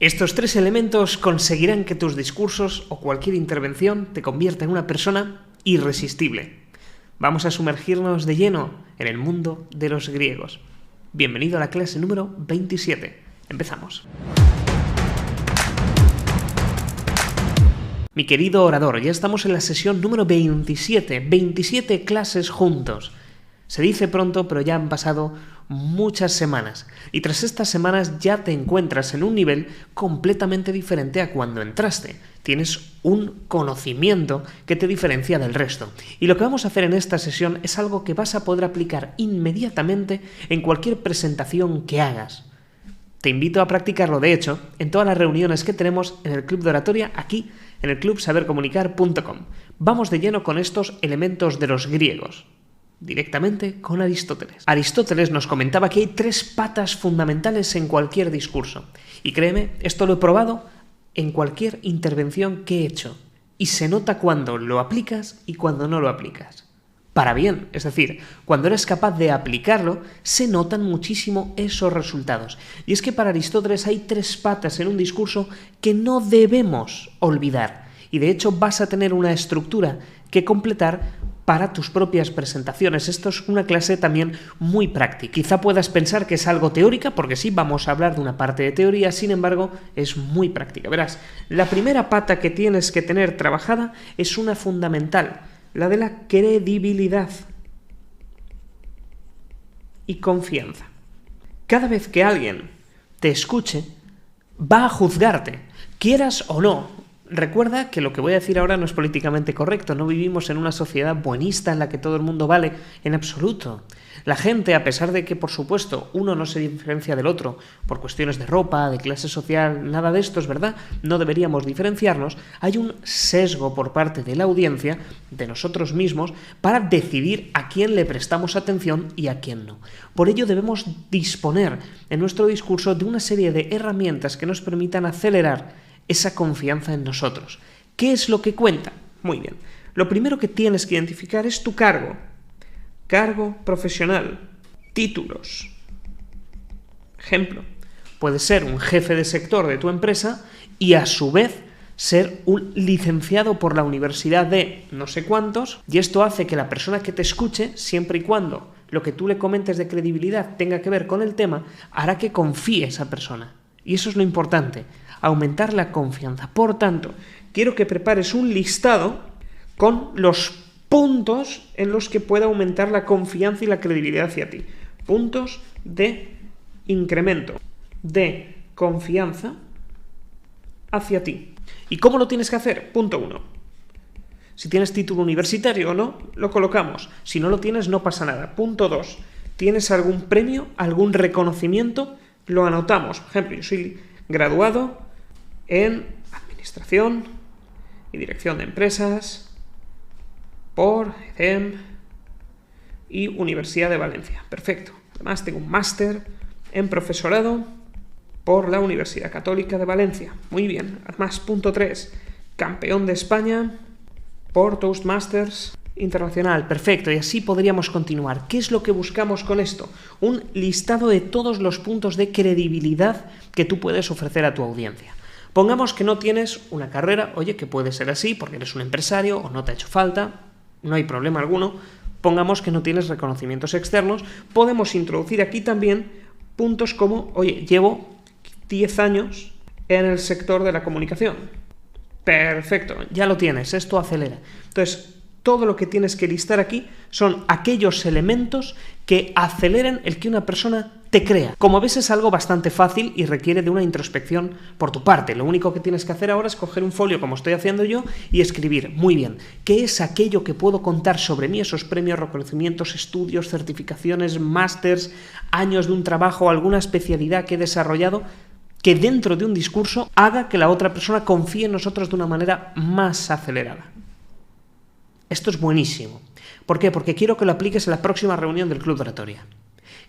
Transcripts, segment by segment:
Estos tres elementos conseguirán que tus discursos o cualquier intervención te convierta en una persona irresistible. Vamos a sumergirnos de lleno en el mundo de los griegos. Bienvenido a la clase número 27. Empezamos. Mi querido orador, ya estamos en la sesión número 27. 27 clases juntos. Se dice pronto, pero ya han pasado muchas semanas. Y tras estas semanas ya te encuentras en un nivel completamente diferente a cuando entraste. Tienes un conocimiento que te diferencia del resto. Y lo que vamos a hacer en esta sesión es algo que vas a poder aplicar inmediatamente en cualquier presentación que hagas. Te invito a practicarlo, de hecho, en todas las reuniones que tenemos en el Club de Oratoria, aquí en el clubsabercomunicar.com. Vamos de lleno con estos elementos de los griegos. Directamente con Aristóteles. Aristóteles nos comentaba que hay tres patas fundamentales en cualquier discurso. Y créeme, esto lo he probado en cualquier intervención que he hecho. Y se nota cuando lo aplicas y cuando no lo aplicas. Para bien, es decir, cuando eres capaz de aplicarlo, se notan muchísimo esos resultados. Y es que para Aristóteles hay tres patas en un discurso que no debemos olvidar. Y de hecho vas a tener una estructura que completar para tus propias presentaciones. Esto es una clase también muy práctica. Quizá puedas pensar que es algo teórica, porque sí, vamos a hablar de una parte de teoría, sin embargo, es muy práctica. Verás, la primera pata que tienes que tener trabajada es una fundamental, la de la credibilidad y confianza. Cada vez que alguien te escuche, va a juzgarte, quieras o no. Recuerda que lo que voy a decir ahora no es políticamente correcto, no vivimos en una sociedad buenista en la que todo el mundo vale en absoluto. La gente, a pesar de que, por supuesto, uno no se diferencia del otro por cuestiones de ropa, de clase social, nada de esto es verdad, no deberíamos diferenciarnos, hay un sesgo por parte de la audiencia, de nosotros mismos, para decidir a quién le prestamos atención y a quién no. Por ello debemos disponer en nuestro discurso de una serie de herramientas que nos permitan acelerar esa confianza en nosotros. ¿Qué es lo que cuenta? Muy bien. Lo primero que tienes que identificar es tu cargo. Cargo profesional. Títulos. Ejemplo. Puede ser un jefe de sector de tu empresa y a su vez ser un licenciado por la universidad de no sé cuántos, y esto hace que la persona que te escuche, siempre y cuando lo que tú le comentes de credibilidad tenga que ver con el tema, hará que confíe esa persona. Y eso es lo importante. Aumentar la confianza. Por tanto, quiero que prepares un listado con los puntos en los que pueda aumentar la confianza y la credibilidad hacia ti. Puntos de incremento de confianza hacia ti. ¿Y cómo lo tienes que hacer? Punto 1. Si tienes título universitario o no, lo colocamos. Si no lo tienes, no pasa nada. Punto 2. ¿Tienes algún premio, algún reconocimiento? Lo anotamos. Por ejemplo, yo soy graduado en Administración y Dirección de Empresas por EDEM y Universidad de Valencia. Perfecto. Además tengo un máster en Profesorado por la Universidad Católica de Valencia. Muy bien. Además, punto 3. Campeón de España por Toastmasters Internacional. Perfecto. Y así podríamos continuar. ¿Qué es lo que buscamos con esto? Un listado de todos los puntos de credibilidad que tú puedes ofrecer a tu audiencia. Pongamos que no tienes una carrera, oye, que puede ser así porque eres un empresario o no te ha hecho falta, no hay problema alguno. Pongamos que no tienes reconocimientos externos, podemos introducir aquí también puntos como, oye, llevo 10 años en el sector de la comunicación. Perfecto, ya lo tienes, esto acelera. Entonces, todo lo que tienes que listar aquí son aquellos elementos que aceleren el que una persona te crea. Como ves, es algo bastante fácil y requiere de una introspección por tu parte. Lo único que tienes que hacer ahora es coger un folio, como estoy haciendo yo, y escribir, muy bien, ¿qué es aquello que puedo contar sobre mí? Esos premios, reconocimientos, estudios, certificaciones, másters, años de un trabajo, alguna especialidad que he desarrollado, que dentro de un discurso haga que la otra persona confíe en nosotros de una manera más acelerada. Esto es buenísimo. ¿Por qué? Porque quiero que lo apliques en la próxima reunión del Club de Oratoria.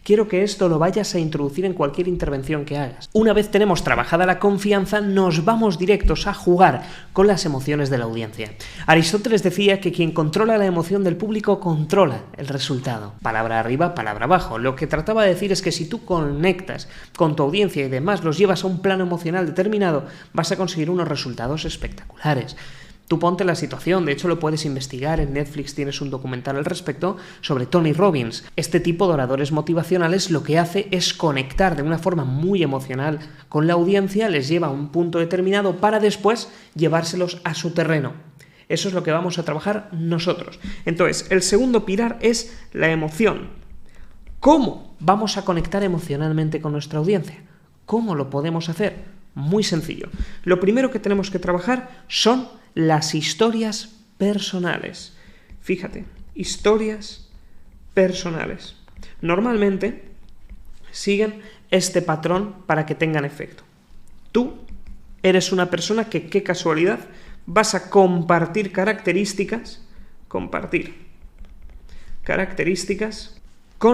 Quiero que esto lo vayas a introducir en cualquier intervención que hagas. Una vez tenemos trabajada la confianza, nos vamos directos a jugar con las emociones de la audiencia. Aristóteles decía que quien controla la emoción del público controla el resultado. Palabra arriba, palabra abajo. Lo que trataba de decir es que si tú conectas con tu audiencia y demás los llevas a un plano emocional determinado, vas a conseguir unos resultados espectaculares. Tú ponte la situación, de hecho lo puedes investigar, en Netflix tienes un documental al respecto sobre Tony Robbins. Este tipo de oradores motivacionales lo que hace es conectar de una forma muy emocional con la audiencia, les lleva a un punto determinado para después llevárselos a su terreno. Eso es lo que vamos a trabajar nosotros. Entonces, el segundo pilar es la emoción. ¿Cómo vamos a conectar emocionalmente con nuestra audiencia? ¿Cómo lo podemos hacer? Muy sencillo. Lo primero que tenemos que trabajar son las historias personales. Fíjate, historias personales. Normalmente siguen este patrón para que tengan efecto. Tú eres una persona que, qué casualidad, vas a compartir características con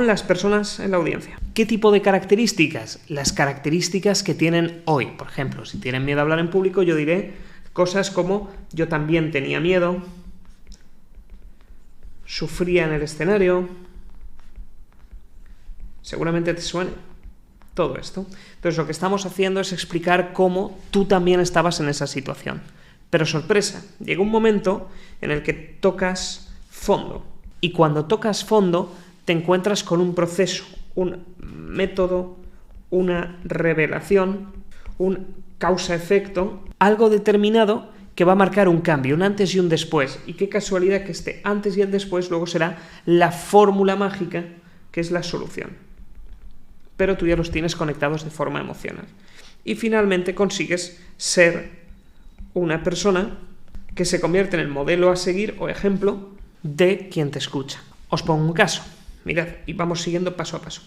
las personas en la audiencia. ¿Qué tipo de características? Las características que tienen hoy. Por ejemplo, si tienen miedo a hablar en público, yo diré cosas como: yo también tenía miedo, sufría en el escenario. Seguramente te suene todo esto. Entonces lo que estamos haciendo es explicar cómo tú también estabas en esa situación. Pero sorpresa, llega un momento en el que tocas fondo. Y cuando tocas fondo te encuentras con un proceso, un método, una revelación, un causa-efecto, algo determinado que va a marcar un cambio, un antes y un después. Y qué casualidad que este antes y el después luego será la fórmula mágica, que es la solución. Pero tú ya los tienes conectados de forma emocional. Y finalmente consigues ser una persona que se convierte en el modelo a seguir o ejemplo de quien te escucha. Os pongo un caso. Mirad, y vamos siguiendo paso a paso.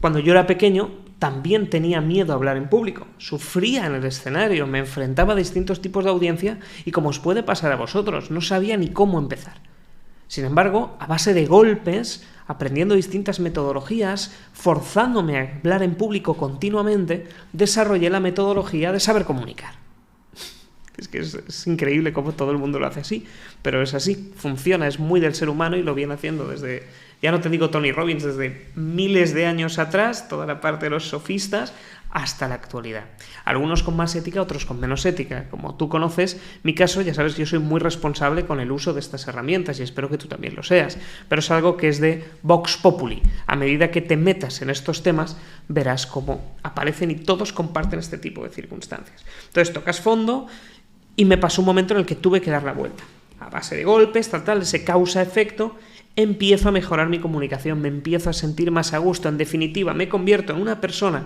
Cuando yo era pequeño, también tenía miedo a hablar en público. Sufría en el escenario, me enfrentaba a distintos tipos de audiencia y, como os puede pasar a vosotros, no sabía ni cómo empezar. Sin embargo, a base de golpes, aprendiendo distintas metodologías, forzándome a hablar en público continuamente, desarrollé la metodología de saber comunicar. Es que es increíble cómo todo el mundo lo hace así, pero es así, funciona, es muy del ser humano y lo viene haciendo desde, ya no te digo Tony Robbins, desde miles de años atrás, toda la parte de los sofistas, hasta la actualidad. Algunos con más ética, otros con menos ética. Como tú conoces mi caso, ya sabes que yo soy muy responsable con el uso de estas herramientas y espero que tú también lo seas. Pero es algo que es de Vox Populi. A medida que te metas en estos temas, verás cómo aparecen y todos comparten este tipo de circunstancias. Entonces tocas fondo y me pasó un momento en el que tuve que dar la vuelta. A base de golpes, tal, ese causa-efecto, empiezo a mejorar mi comunicación, me empiezo a sentir más a gusto. En definitiva, me convierto en una persona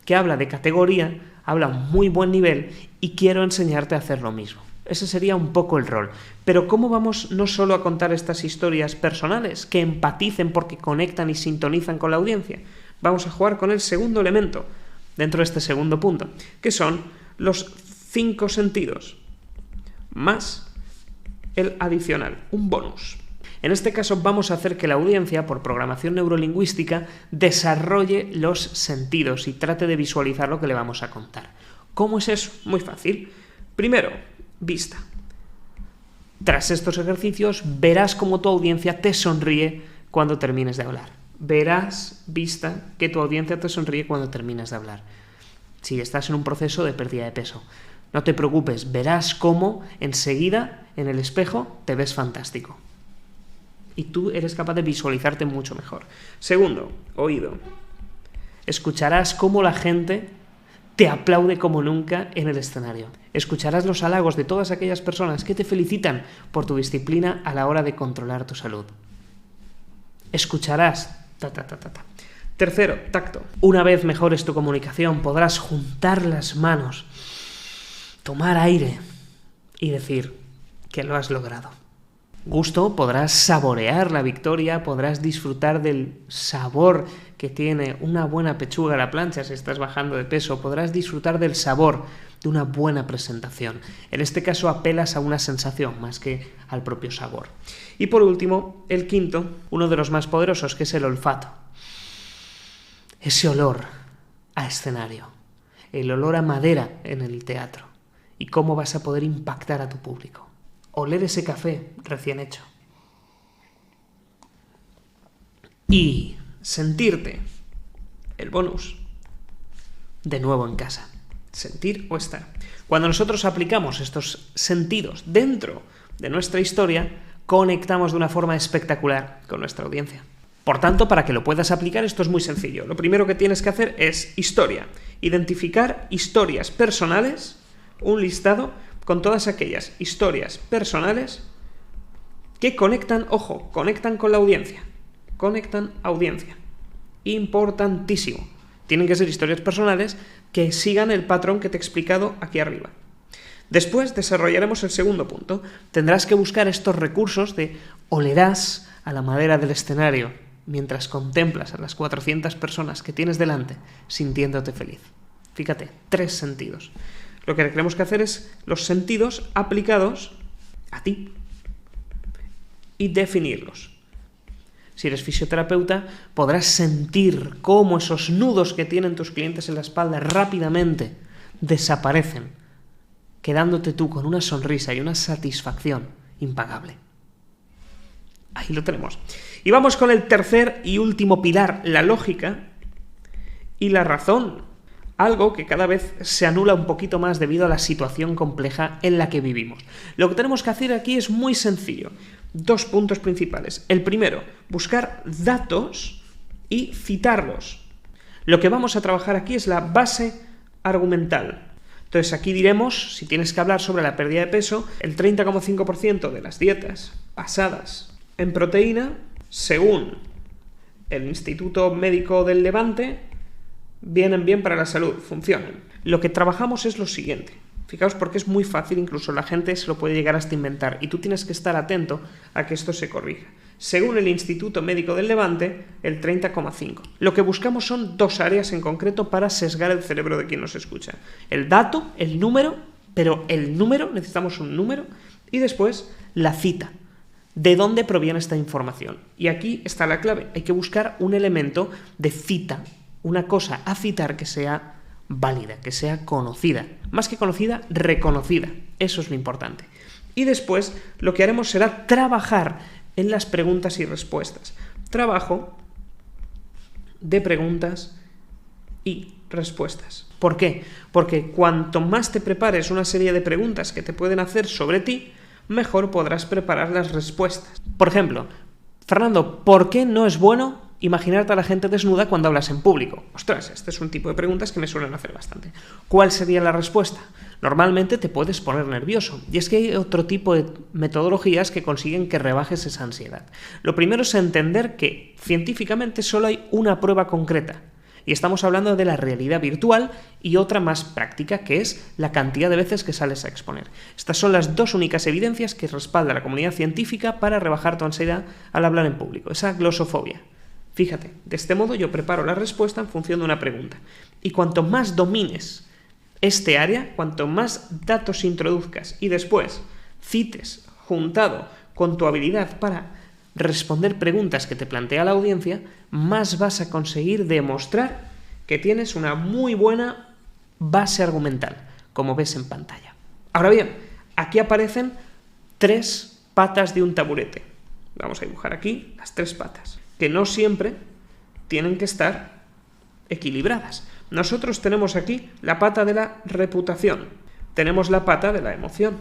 que habla de categoría, habla a un muy buen nivel y quiero enseñarte a hacer lo mismo. Ese sería un poco el rol. Pero ¿cómo vamos no solo a contar estas historias personales que empaticen porque conectan y sintonizan con la audiencia? Vamos a jugar con el segundo elemento dentro de este segundo punto, que son los 5 sentidos más el adicional, un bonus. En este caso vamos a hacer que la audiencia, por programación neurolingüística, desarrolle los sentidos y trate de visualizar lo que le vamos a contar. ¿Cómo es eso? Muy fácil. Primero, vista. Tras estos ejercicios, verás cómo tu audiencia te sonríe cuando termines de hablar. Verás, vista, que tu audiencia te sonríe cuando terminas de hablar. Si estás en un proceso de pérdida de peso, no te preocupes, verás cómo enseguida en el espejo te ves fantástico. Y tú eres capaz de visualizarte mucho mejor. Segundo, oído. Escucharás cómo la gente te aplaude como nunca en el escenario. Escucharás los halagos de todas aquellas personas que te felicitan por tu disciplina a la hora de controlar tu salud. Escucharás. Tercero, tacto. Una vez mejores tu comunicación, podrás juntar las manos, tomar aire y decir que lo has logrado. Gusto, podrás saborear la victoria, podrás disfrutar del sabor que tiene una buena pechuga a la plancha si estás bajando de peso, podrás disfrutar del sabor de una buena presentación. En este caso apelas a una sensación más que al propio sabor. Y por último, el quinto, uno de los más poderosos, que es el olfato. ese olor a escenario, el olor a madera en el teatro y cómo vas a poder impactar a tu público. Oler ese café recién hecho. Y sentirte, el bonus, de nuevo en casa. Sentir o estar. Cuando nosotros aplicamos estos sentidos dentro de nuestra historia, conectamos de una forma espectacular con nuestra audiencia. Por tanto, para que lo puedas aplicar, esto es muy sencillo. Lo primero que tienes que hacer es historia. Identificar historias personales, un listado con todas aquellas historias personales que conectan, ojo, conectan con la audiencia. Conectan audiencia. Importantísimo. Tienen que ser historias personales que sigan el patrón que te he explicado aquí arriba. Después desarrollaremos el segundo punto. Tendrás que buscar estos recursos de olerás a la madera del escenario mientras contemplas a las 400 personas que tienes delante sintiéndote feliz. Fíjate, 3 sentidos. Lo que tenemos que hacer es los sentidos aplicados a ti y definirlos. Si eres fisioterapeuta, podrás sentir cómo esos nudos que tienen tus clientes en la espalda rápidamente desaparecen, quedándote tú con una sonrisa y una satisfacción impagable. Ahí lo tenemos. Y vamos con el tercer y último pilar, la lógica y la razón. Algo que cada vez se anula un poquito más debido a la situación compleja en la que vivimos. Lo que tenemos que hacer aquí es muy sencillo. 2 puntos principales. El primero, buscar datos y citarlos. Lo que vamos a trabajar aquí es la base argumental. Entonces aquí diremos, si tienes que hablar sobre la pérdida de peso, el 30,5% de las dietas basadas en proteína, según el Instituto Médico del Levante, vienen bien para la salud, funcionan. Lo que trabajamos es lo siguiente. Fijaos porque es muy fácil, incluso la gente se lo puede llegar hasta inventar y tú tienes que estar atento a que esto se corrija. Según el Instituto Médico del Levante, el 30,5. Lo que buscamos son 2 áreas en concreto para sesgar el cerebro de quien nos escucha. El dato, el número, pero el número, necesitamos un número, y después la cita. ¿De dónde proviene esta información? Y aquí está la clave. Hay que buscar un elemento de cita, una cosa a citar que sea válida, que sea conocida. Más que conocida, reconocida. Eso es lo importante. Y después lo que haremos será trabajar en las preguntas y respuestas. Trabajo de preguntas y respuestas. ¿Por qué? Porque cuanto más te prepares una serie de preguntas que te pueden hacer sobre ti, mejor podrás preparar las respuestas. Por ejemplo, Fernando, ¿por qué no es bueno imaginarte a la gente desnuda cuando hablas en público? Ostras, este es un tipo de preguntas que me suelen hacer bastante. ¿Cuál sería la respuesta? Normalmente te puedes poner nervioso. Y es que hay otro tipo de metodologías que consiguen que rebajes esa ansiedad. Lo primero es entender que científicamente solo hay una prueba concreta. Y estamos hablando de la realidad virtual y otra más práctica, que es la cantidad de veces que sales a exponer. Estas son las 2 únicas evidencias que respalda la comunidad científica para rebajar tu ansiedad al hablar en público, esa glosofobia. Fíjate, de este modo yo preparo la respuesta en función de una pregunta. Y cuanto más domines este área, cuanto más datos introduzcas y después cites juntado con tu habilidad para responder preguntas que te plantea la audiencia, más vas a conseguir demostrar que tienes una muy buena base argumental, como ves en pantalla. Ahora bien, aquí aparecen 3 patas de un taburete. Vamos a dibujar aquí las 3 patas, que no siempre tienen que estar equilibradas. Nosotros tenemos aquí la pata de la reputación, tenemos la pata de la emoción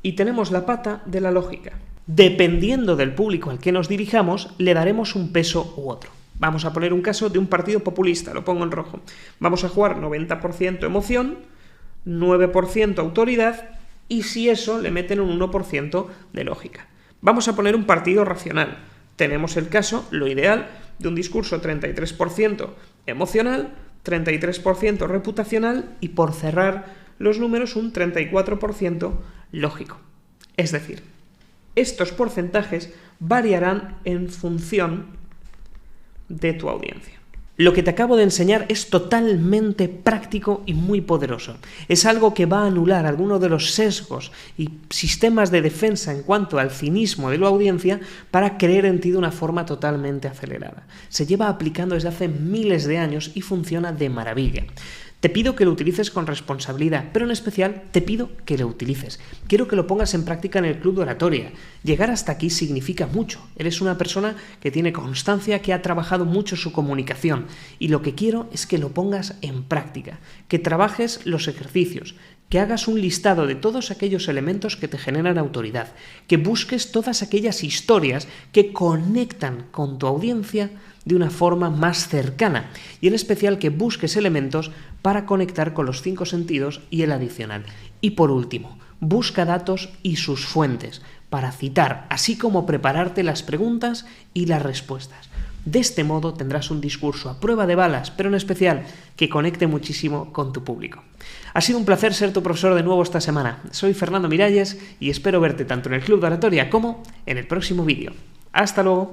y tenemos la pata de la lógica. Dependiendo del público al que nos dirijamos, le daremos un peso u otro. Vamos a poner un caso de un partido populista, lo pongo en rojo. Vamos a jugar 90% emoción, 9% autoridad y si eso le meten un 1% de lógica. Vamos a poner un partido racional. Tenemos el caso, lo ideal, de un discurso 33% emocional, 33% reputacional y por cerrar los números un 34% lógico. Es decir, estos porcentajes variarán en función de tu audiencia. Lo que te acabo de enseñar es totalmente práctico y muy poderoso. Es algo que va a anular algunos de los sesgos y sistemas de defensa en cuanto al cinismo de la audiencia para creer en ti de una forma totalmente acelerada. Se lleva aplicando desde hace miles de años y funciona de maravilla. Te pido que lo utilices con responsabilidad, pero en especial te pido que lo utilices. Quiero que lo pongas en práctica en el Club de Oratoria. Llegar hasta aquí significa mucho. Eres una persona que tiene constancia, que ha trabajado mucho su comunicación, y lo que quiero es que lo pongas en práctica, que trabajes los ejercicios, que hagas un listado de todos aquellos elementos que te generan autoridad, que busques todas aquellas historias que conectan con tu audiencia de una forma más cercana, y en especial que busques elementos para conectar con los 5 sentidos y el adicional. Y por último, busca datos y sus fuentes para citar, así como prepararte las preguntas y las respuestas. De este modo tendrás un discurso a prueba de balas, pero en especial que conecte muchísimo con tu público. Ha sido un placer ser tu profesor de nuevo esta semana. Soy Fernando Miralles y espero verte tanto en el Club de Oratoria como en el próximo vídeo. ¡Hasta luego!